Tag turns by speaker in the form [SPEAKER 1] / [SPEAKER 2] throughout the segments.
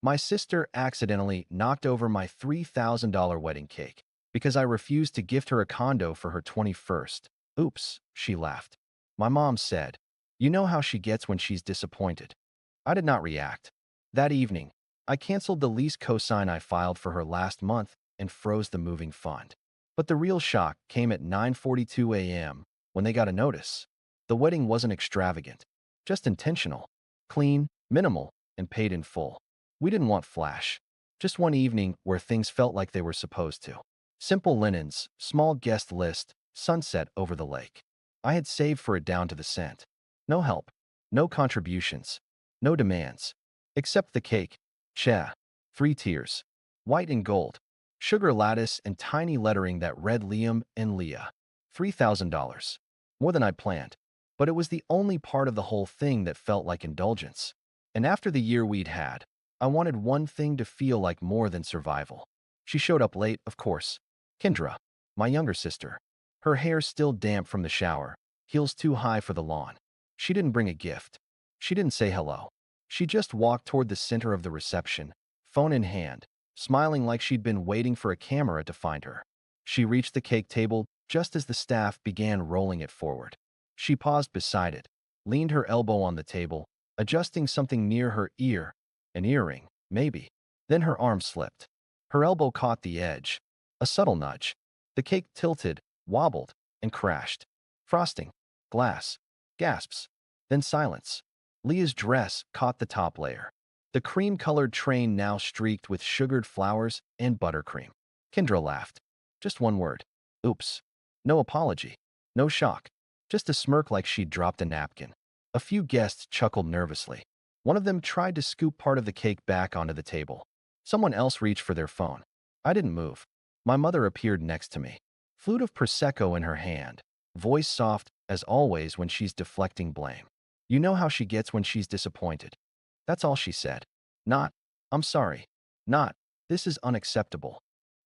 [SPEAKER 1] My sister accidentally knocked over my $3,000 wedding cake because I refused to gift her a condo for her 21st. Oops, she laughed. My mom said, "You know how she gets when she's disappointed." I did not react. That evening, I canceled the lease cosign I filed for her last month and froze the moving fund. But the real shock came at 9:42 a.m. when they got a notice. The wedding wasn't extravagant, just intentional, clean, minimal, and paid in full. We didn't want flash, just one evening where things felt like they were supposed to. Simple linens, small guest list, sunset over the lake. I had saved for it down to the cent. No help, no contributions, no demands. Except the cake. Cha. 3 tiers. White and gold. Sugar lattice and tiny lettering that read Liam and Leah. $3,000. More than I'd planned. But it was the only part of the whole thing that felt like indulgence. And after the year we'd had, I wanted one thing to feel like more than survival. She showed up late, of course. Kendra, my younger sister. Her hair still damp from the shower, heels too high for the lawn. She didn't bring a gift. She didn't say hello. She just walked toward the center of the reception, phone in hand, smiling like she'd been waiting for a camera to find her. She reached the cake table just as the staff began rolling it forward. She paused beside it, leaned her elbow on the table, adjusting something near her ear, an earring, maybe. Then her arm slipped. Her elbow caught the edge. A subtle nudge. The cake tilted, wobbled, and crashed. Frosting. Glass. Gasps. Then silence. Leah's dress caught the top layer. The cream-colored train now streaked with sugared flowers and buttercream. Kendra laughed. Just one word. Oops. No apology. No shock. Just a smirk like she'd dropped a napkin. A few guests chuckled nervously. One of them tried to scoop part of the cake back onto the table. Someone else reached for their phone. I didn't move. My mother appeared next to me. Flute of Prosecco in her hand. Voice soft, as always when she's deflecting blame. You know how she gets when she's disappointed. That's all she said. Not, "I'm sorry." Not, "This is unacceptable."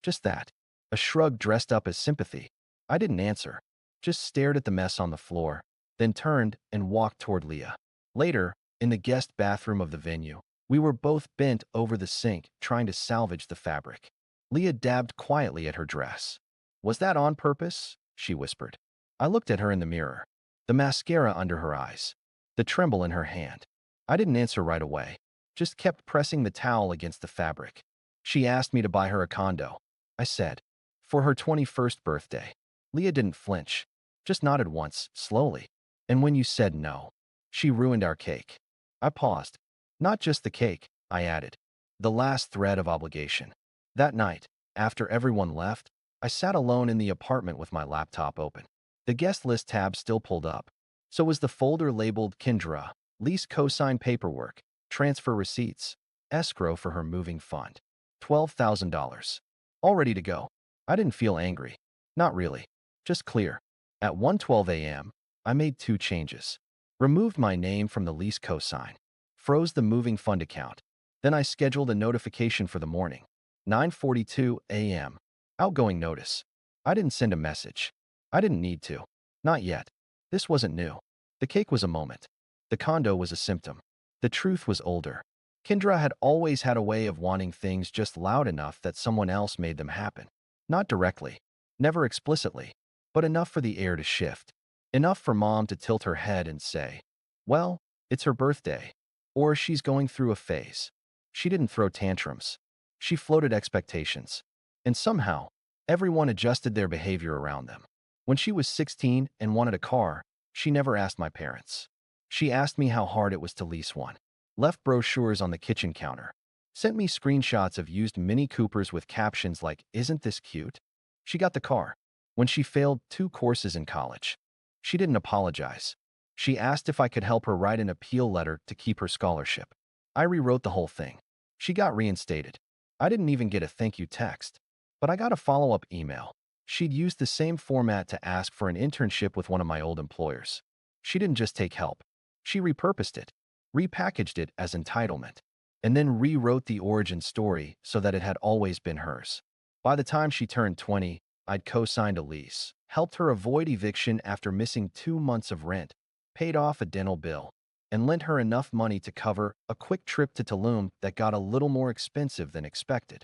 [SPEAKER 1] Just that. A shrug dressed up as sympathy. I didn't answer. Just stared at the mess on the floor, then turned and walked toward Leah. Later, in the guest bathroom of the venue, we were both bent over the sink trying to salvage the fabric. Leah dabbed quietly at her dress. "Was that on purpose?" she whispered. I looked at her in the mirror. The mascara under her eyes. The tremble in her hand. I didn't answer right away. Just kept pressing the towel against the fabric. She asked me to buy her a condo. I said, for her 21st birthday. Leah didn't flinch. Just nodded once, slowly. And when you said no, she ruined our cake. I paused. Not just the cake, I added. The last thread of obligation. That night, after everyone left, I sat alone in the apartment with my laptop open. The guest list tab still pulled up. So was the folder labeled Kendra, lease cosign paperwork, transfer receipts, escrow for her moving fund. $12,000. All ready to go. I didn't feel angry. Not really. Just clear. At 1:12 a.m., I made 2 changes. Removed my name from the lease cosign. Froze the moving fund account. Then I scheduled a notification for the morning. 9:42 a.m. Outgoing notice. I didn't send a message. I didn't need to. Not yet. This wasn't new. The cake was a moment. The condo was a symptom. The truth was older. Kendra had always had a way of wanting things just loud enough that someone else made them happen. Not directly. Never explicitly. But enough for the air to shift. Enough for Mom to tilt her head and say, well, it's her birthday. Or she's going through a phase. She didn't throw tantrums. She floated expectations. And somehow, everyone adjusted their behavior around them. When she was 16 and wanted a car, she never asked my parents. She asked me how hard it was to lease one. Left brochures on the kitchen counter. Sent me screenshots of used Mini Coopers with captions like, "Isn't this cute?" She got the car. When she failed 2 courses in college. She didn't apologize. She asked if I could help her write an appeal letter to keep her scholarship. I rewrote the whole thing. She got reinstated. I didn't even get a thank you text. But I got a follow-up email. She'd used the same format to ask for an internship with one of my old employers. She didn't just take help. She repurposed it, repackaged it as entitlement, and then rewrote the origin story so that it had always been hers. By the time she turned 20, I'd co-signed a lease, helped her avoid eviction after missing 2 months of rent, paid off a dental bill, and lent her enough money to cover a quick trip to Tulum that got a little more expensive than expected.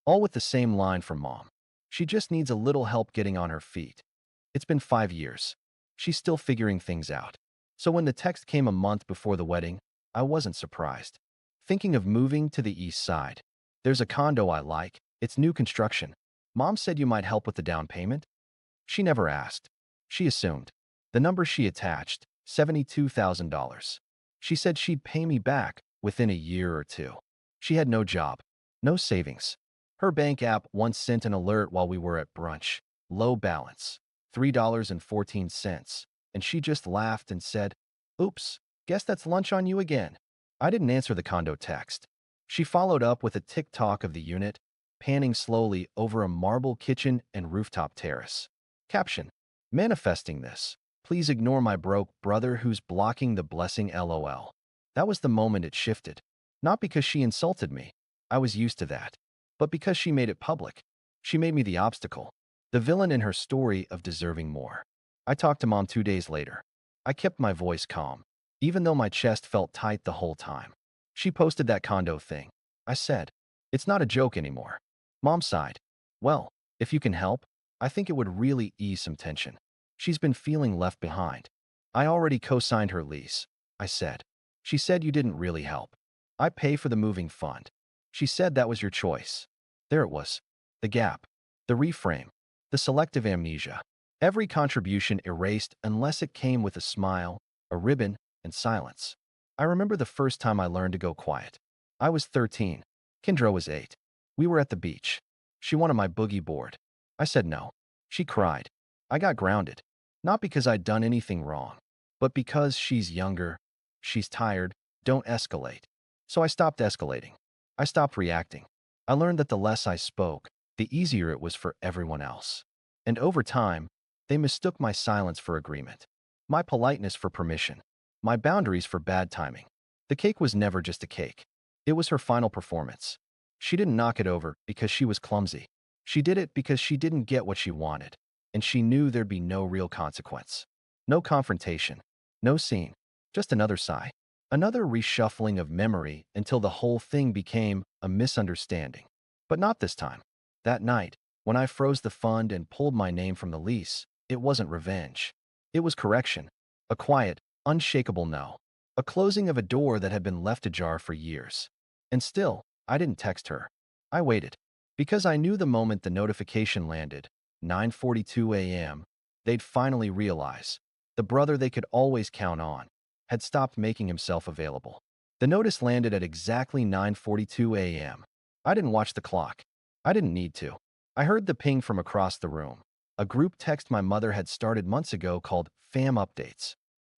[SPEAKER 1] All with the same line from Mom. She just needs a little help getting on her feet. It's been 5 years. She's still figuring things out. So when the text came a month before the wedding, I wasn't surprised. Thinking of moving to the east side. There's a condo I like. It's new construction. Mom said you might help with the down payment? She never asked. She assumed. The number she attached, $72,000. She said she'd pay me back within a year or two. She had no job, no savings. Her bank app once sent an alert while we were at brunch. Low balance, $3.14. And she just laughed and said, "Oops, guess that's lunch on you again." I didn't answer the condo text. She followed up with a TikTok of the unit, panning slowly over a marble kitchen and rooftop terrace. Caption: manifesting this. Please ignore my broke brother who's blocking the blessing LOL. That was the moment it shifted. Not because she insulted me. I was used to that. But because she made it public. She made me the obstacle. The villain in her story of deserving more. I talked to Mom 2 days later. I kept my voice calm, even though my chest felt tight the whole time. She posted that condo thing. I said, "It's not a joke anymore." Mom sighed. "Well, if you can help, I think it would really ease some tension. She's been feeling left behind." "I already co-signed her lease," I said. She said, "You didn't really help. I pay for the moving fund." She said that was your choice. There it was. The gap. The reframe. The selective amnesia. Every contribution erased unless it came with a smile, a ribbon, and silence. I remember the first time I learned to go quiet. I was 13. Kendra was 8. We were at the beach. She wanted my boogie board. I said no. She cried. I got grounded. Not because I'd done anything wrong, but because she's younger, she's tired, don't escalate. So I stopped escalating. I stopped reacting. I learned that the less I spoke, the easier it was for everyone else. And over time, they mistook my silence for agreement, my politeness for permission, my boundaries for bad timing. The cake was never just a cake. It was her final performance. She didn't knock it over because she was clumsy. She did it because she didn't get what she wanted, and she knew there'd be no real consequence. No confrontation, no scene, just another sigh, another reshuffling of memory until the whole thing became a misunderstanding. But not this time. That night, when I froze the fund and pulled my name from the lease, it wasn't revenge. It was correction, a quiet, unshakable no, a closing of a door that had been left ajar for years. And still, I didn't text her. I waited, because I knew the moment the notification landed, 9:42 a.m., they'd finally realize the brother they could always count on had stopped making himself available. The notice landed at exactly 9:42 a.m. I didn't watch the clock. I didn't need to. I heard the ping from across the room, a group text my mother had started months ago called Fam Updates.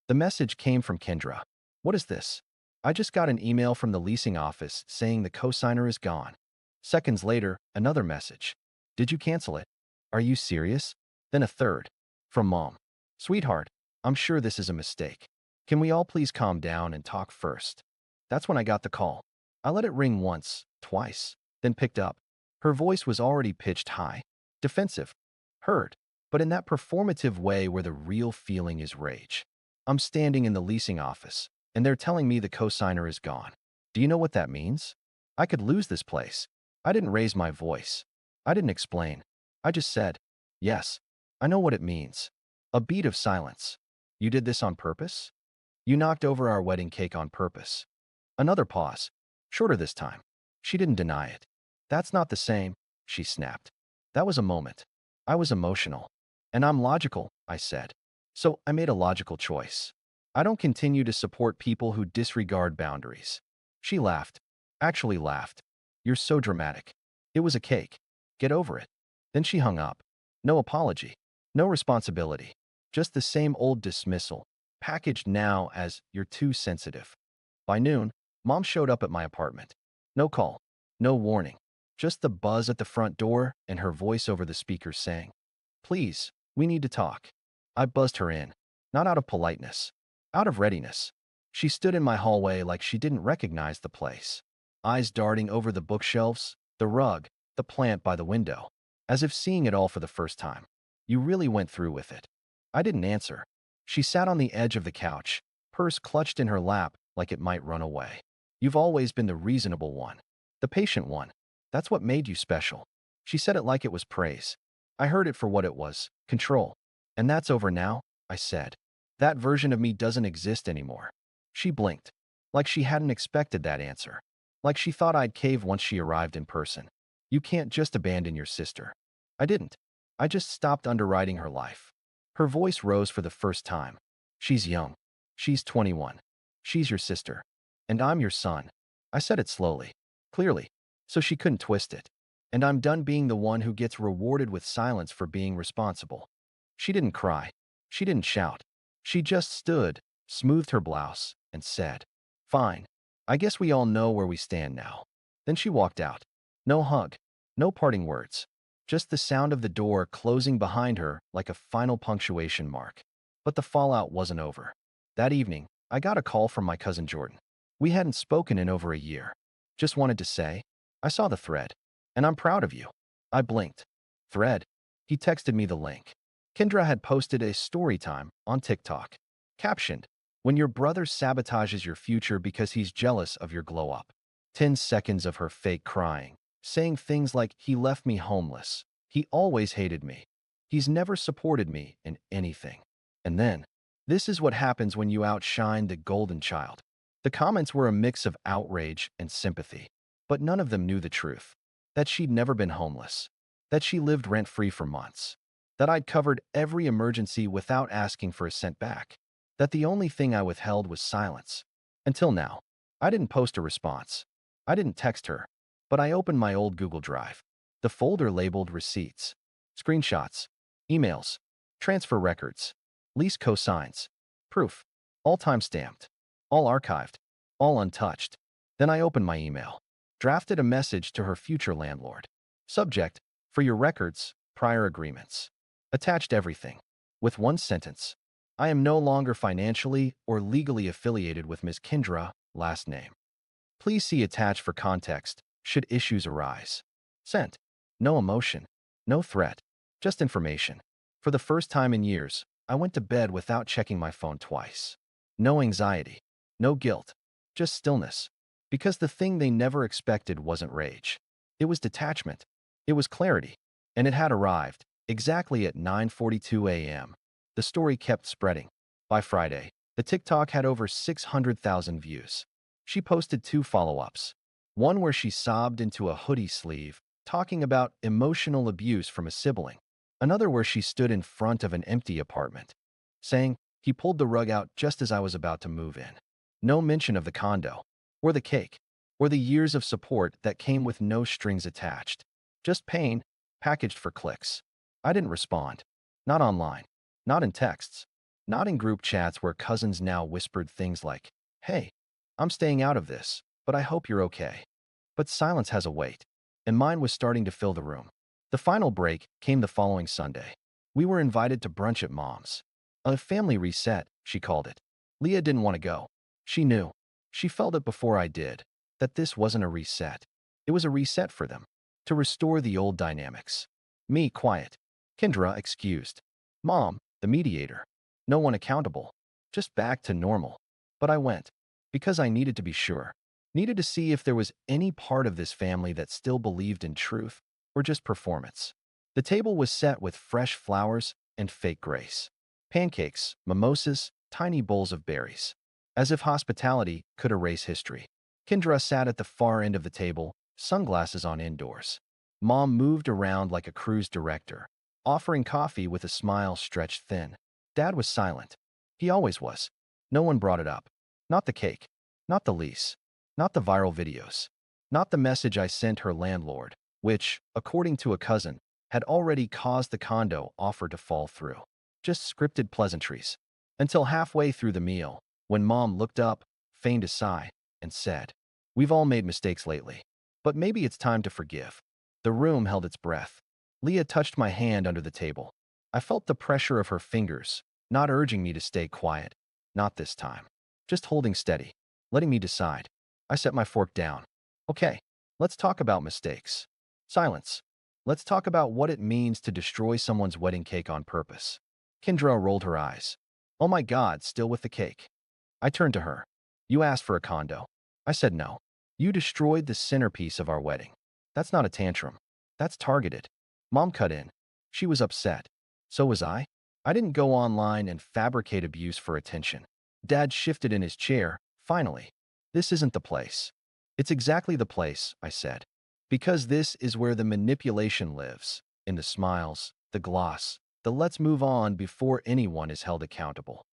[SPEAKER 1] The message came from Kendra. "What is this? I just got an email from the leasing office saying the cosigner is gone." Seconds later, another message. "Did you cancel it? Are you serious?" Then a third. From Mom. "Sweetheart, I'm sure this is a mistake. Can we all please calm down and talk first?" That's when I got the call. I let it ring once, twice, then picked up. Her voice was already pitched high, defensive, hurt, but in that performative way where the real feeling is rage. "I'm standing in the leasing office, and they're telling me the cosigner is gone. Do you know what that means? I could lose this place." I didn't raise my voice. I didn't explain. I just said, "Yes, I know what it means." A beat of silence. "You did this on purpose? You knocked over our wedding cake on purpose." Another pause, shorter this time. She didn't deny it. "That's not the same," she snapped. That was a moment. I was emotional. "And I'm logical," I said. So I made a logical choice. I don't continue to support people who disregard boundaries. She laughed. Actually laughed. "You're so dramatic. It was a cake. Get over it." Then she hung up. No apology. No responsibility. Just the same old dismissal, packaged now as "you're too sensitive." By noon, Mom showed up at my apartment. No call. No warning. Just the buzz at the front door and her voice over the speaker saying, "Please, we need to talk." I buzzed her in. Not out of politeness. Out of readiness. She stood in my hallway like she didn't recognize the place. Eyes darting over the bookshelves, the rug, the plant by the window, as if seeing it all for the first time. "You really went through with it." I didn't answer. She sat on the edge of the couch, purse clutched in her lap like it might run away. You've always been the reasonable one, the patient one. That's what made you special. She said it like it was praise. I heard it for what it was, control. And that's over now, I said. That version of me doesn't exist anymore. She blinked, like she hadn't expected that answer. Like she thought I'd cave once she arrived in person. You can't just abandon your sister. I didn't. I just stopped underwriting her life. Her voice rose for the first time. She's young. She's 21. She's your sister. And I'm your son. I said it slowly, clearly, so she couldn't twist it. And I'm done being the one who gets rewarded with silence for being responsible. She didn't cry. She didn't shout. She just stood, smoothed her blouse, and said, "Fine. I guess we all know where we stand now." Then she walked out. No hug. No parting words. Just the sound of the door closing behind her like a final punctuation mark. But the fallout wasn't over. That evening, I got a call from my cousin Jordan. We hadn't spoken in over a year. Just wanted to say, I saw the thread, and I'm proud of you. I blinked. Thread? He texted me the link. Kendra had posted a story time on TikTok. Captioned, "When your brother sabotages your future because he's jealous of your glow up." 10 seconds of her fake crying, saying things like, "He left me homeless. He always hated me. He's never supported me in anything." And then, this is what happens when you outshine the golden child. The comments were a mix of outrage and sympathy, but none of them knew the truth. That she'd never been homeless. That she lived rent-free for months. That I'd covered every emergency without asking for a cent back. That the only thing I withheld was silence. Until now, I didn't post a response. I didn't text her, but I opened my old Google Drive. The folder labeled receipts, screenshots, emails, transfer records, lease cosigns, proof, all time-stamped, all archived, all untouched. Then I opened my email, drafted a message to her future landlord. Subject, "For your records, prior agreements." Attached everything, with one sentence. I am no longer financially or legally affiliated with Ms. Kendra, last name. Please see attached for context, should issues arise. Sent. No emotion. No threat. Just information. For the first time in years, I went to bed without checking my phone twice. No anxiety. No guilt. Just stillness. Because the thing they never expected wasn't rage. It was detachment. It was clarity. And it had arrived, exactly at 9:42 a.m. The story kept spreading. By Friday, the TikTok had over 600,000 views. She posted 2 follow-ups. One where she sobbed into a hoodie sleeve, talking about emotional abuse from a sibling. Another where she stood in front of an empty apartment, saying, "He pulled the rug out just as I was about to move in." No mention of the condo, or the cake, or the years of support that came with no strings attached. Just pain, packaged for clicks. I didn't respond. Not online. Not in texts. Not in group chats where cousins now whispered things like, "Hey, I'm staying out of this, but I hope you're okay." But silence has a weight, and mine was starting to fill the room. The final break came the following Sunday. We were invited to brunch at Mom's. A family reset, she called it. Leah didn't want to go. She knew. She felt it before I did, that this wasn't a reset. It was a reset for them, to restore the old dynamics. Me, quiet. Kendra, excused. Mom, the mediator. No one accountable. Just back to normal. But I went. Because I needed to be sure. Needed to see if there was any part of this family that still believed in truth, or just performance. The table was set with fresh flowers and fake grace. Pancakes, mimosas, tiny bowls of berries. As if hospitality could erase history. Kendra sat at the far end of the table, sunglasses on indoors. Mom moved around like a cruise director, offering coffee with a smile stretched thin. Dad was silent. He always was. No one brought it up. Not the cake. Not the lease. Not the viral videos. Not the message I sent her landlord, which, according to a cousin, had already caused the condo offer to fall through. Just scripted pleasantries. Until halfway through the meal, when Mom looked up, feigned a sigh, and said, "We've all made mistakes lately, but maybe it's time to forgive." The room held its breath. Leah touched my hand under the table. I felt the pressure of her fingers, not urging me to stay quiet. Not this time. Just holding steady, letting me decide. I set my fork down. Okay, let's talk about mistakes. Silence. Let's talk about what it means to destroy someone's wedding cake on purpose. Kendra rolled her eyes. Oh my God, still with the cake. I turned to her. You asked for a condo. I said no. You destroyed the centerpiece of our wedding. That's not a tantrum. That's targeted. Mom cut in. She was upset. So was I. I didn't go online and fabricate abuse for attention. Dad shifted in his chair. Finally. This isn't the place. It's exactly the place, I said. Because this is where the manipulation lives. In the smiles, the gloss, the let's move on before anyone is held accountable.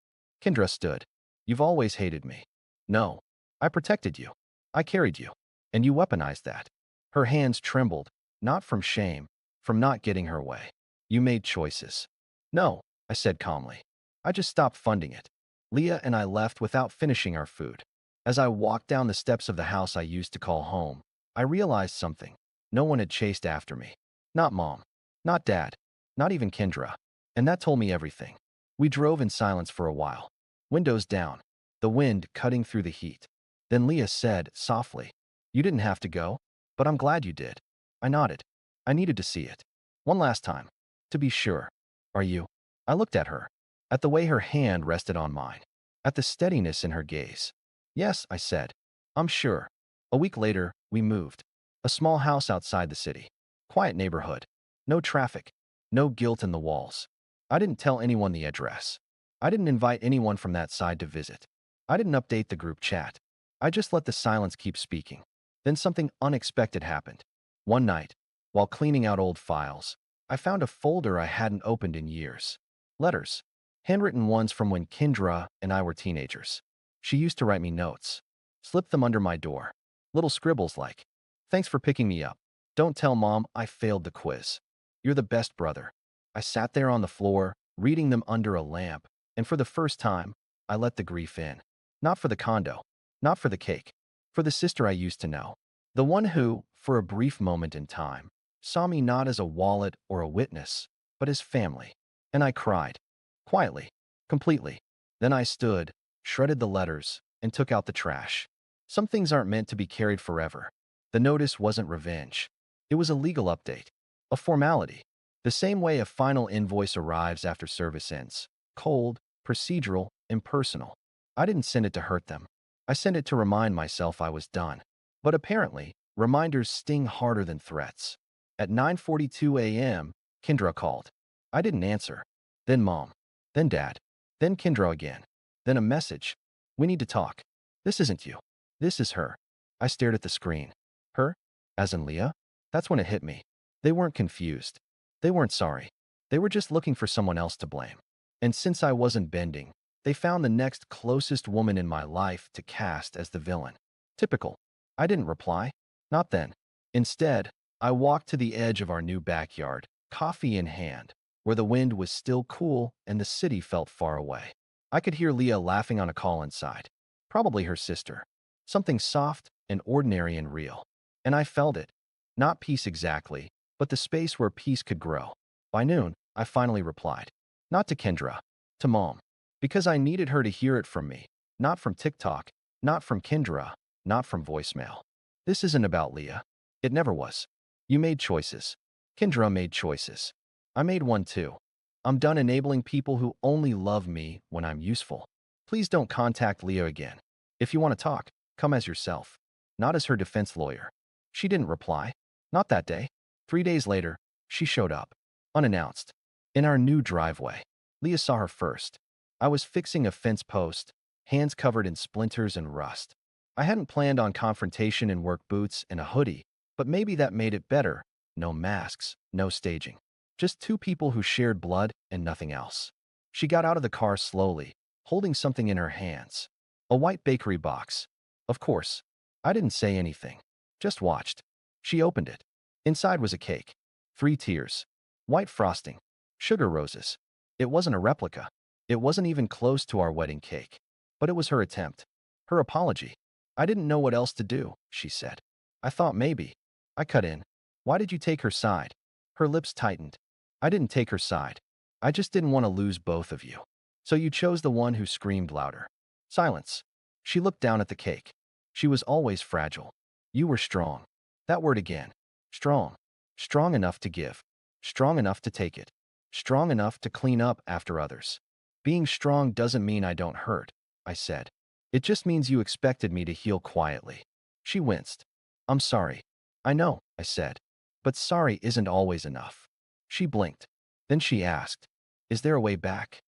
[SPEAKER 1] Kendra stood. You've always hated me. No. I protected you. I carried you. And you weaponized that. Her hands trembled, not from shame, from not getting her way. You made choices. No, I said calmly. I just stopped funding it. Leah and I left without finishing our food. As I walked down the steps of the house I used to call home, I realized something. No one had chased after me. Not Mom. Not Dad. Not even Kendra. And that told me everything. We drove in silence for a while. Windows down. The wind cutting through the heat. Then Leah said, softly, You didn't have to go, but I'm glad you did. I nodded. I needed to see it. One last time. To be sure. Are you? I looked at her. At the way her hand rested on mine. At the steadiness in her gaze. Yes, I said. I'm sure. A week later, we moved. A small house outside the city. Quiet neighborhood. No traffic. No guilt in the walls. I didn't tell anyone the address. I didn't invite anyone from that side to visit. I didn't update the group chat. I just let the silence keep speaking. Then something unexpected happened. One night, while cleaning out old files, I found a folder I hadn't opened in years. Letters. Handwritten ones from when Kendra and I were teenagers. She used to write me notes. Slip them under my door. Little scribbles like, Thanks for picking me up. Don't tell Mom I failed the quiz. You're the best brother. I sat there on the floor, reading them under a lamp, and for the first time, I let the grief in. Not for the condo. Not for the cake. For the sister I used to know. The one who, for a brief moment in time, saw me not as a wallet or a witness, but as family. And I cried. Quietly. Completely. Then I stood, shredded the letters, and took out the trash. Some things aren't meant to be carried forever. The notice wasn't revenge. It was a legal update. A formality. The same way a final invoice arrives after service ends. Cold, procedural, impersonal. I didn't send it to hurt them. I sent it to remind myself I was done. But apparently, reminders sting harder than threats. At 9:42 a.m., Kendra called. I didn't answer. Then Mom. Then Dad. Then Kendra again. Then a message. We need to talk. This isn't you. This is her. I stared at the screen. Her? As in Leah? That's when it hit me. They weren't confused. They weren't sorry. They were just looking for someone else to blame. And since I wasn't bending, they found the next closest woman in my life to cast as the villain. Typical. I didn't reply. Not then. Instead, I walked to the edge of our new backyard, coffee in hand, where the wind was still cool and the city felt far away. I could hear Leah laughing on a call inside. Probably her sister. Something soft and ordinary and real. And I felt it. Not peace exactly, but the space where peace could grow. By noon, I finally replied. Not to Kendra. To Mom. Because I needed her to hear it from me. Not from TikTok. Not from Kendra. Not from voicemail. This isn't about Leah. It never was. You made choices. Kendra made choices. I made one too. I'm done enabling people who only love me when I'm useful. Please don't contact Leah again. If you want to talk, come as yourself. Not as her defense lawyer. She didn't reply. Not that day. 3 days later, she showed up. Unannounced. In our new driveway. Leah saw her first. I was fixing a fence post, hands covered in splinters and rust. I hadn't planned on confrontation in work boots and a hoodie, but maybe that made it better. No masks, no staging. Just two people who shared blood and nothing else. She got out of the car slowly, holding something in her hands. A white bakery box. Of course. I didn't say anything. Just watched. She opened it. Inside was a cake. 3 tiers. White frosting. Sugar roses. It wasn't a replica. It wasn't even close to our wedding cake. But it was her attempt. Her apology. I didn't know what else to do, she said. I thought maybe. I cut in. Why did you take her side? Her lips tightened. I didn't take her side. I just didn't want to lose both of you. So you chose the one who screamed louder. Silence. She looked down at the cake. She was always fragile. You were strong. That word again. Strong. Strong enough to give. Strong enough to take it. Strong enough to clean up after others. Being strong doesn't mean I don't hurt, I said. It just means you expected me to heal quietly. She winced. I'm sorry. I know, I said. But sorry isn't always enough. She blinked. Then she asked, is there a way back?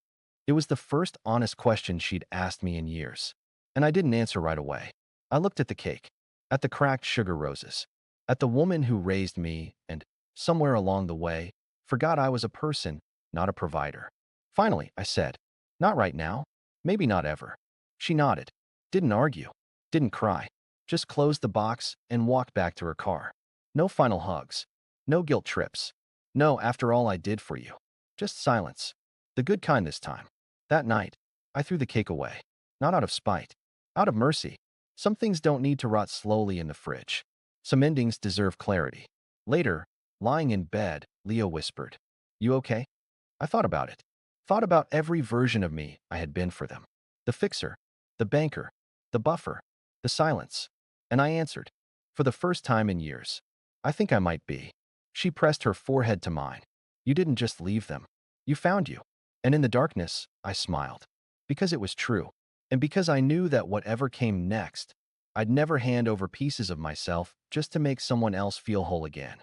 [SPEAKER 1] It was the first honest question she'd asked me in years. And I didn't answer right away. I looked at the cake, at the cracked sugar roses, at the woman who raised me, and somewhere along the way, forgot I was a person, not a provider. Finally, I said, not right now, maybe not ever. She nodded, didn't argue, didn't cry, just closed the box and walked back to her car. No final hugs, no guilt trips, no after all I did for you. Just silence. The good kind this time. That night, I threw the cake away. Not out of spite. Out of mercy. Some things don't need to rot slowly in the fridge. Some endings deserve clarity. Later, lying in bed, Leo whispered, you okay? I thought about it. Thought about every version of me I had been for them. The fixer, the banker, the buffer, the silence. And I answered, for the first time in years, I think I might be. She pressed her forehead to mine. You didn't just leave them. You found you. And in the darkness, I smiled. Because it was true. And because I knew that whatever came next, I'd never hand over pieces of myself just to make someone else feel whole again.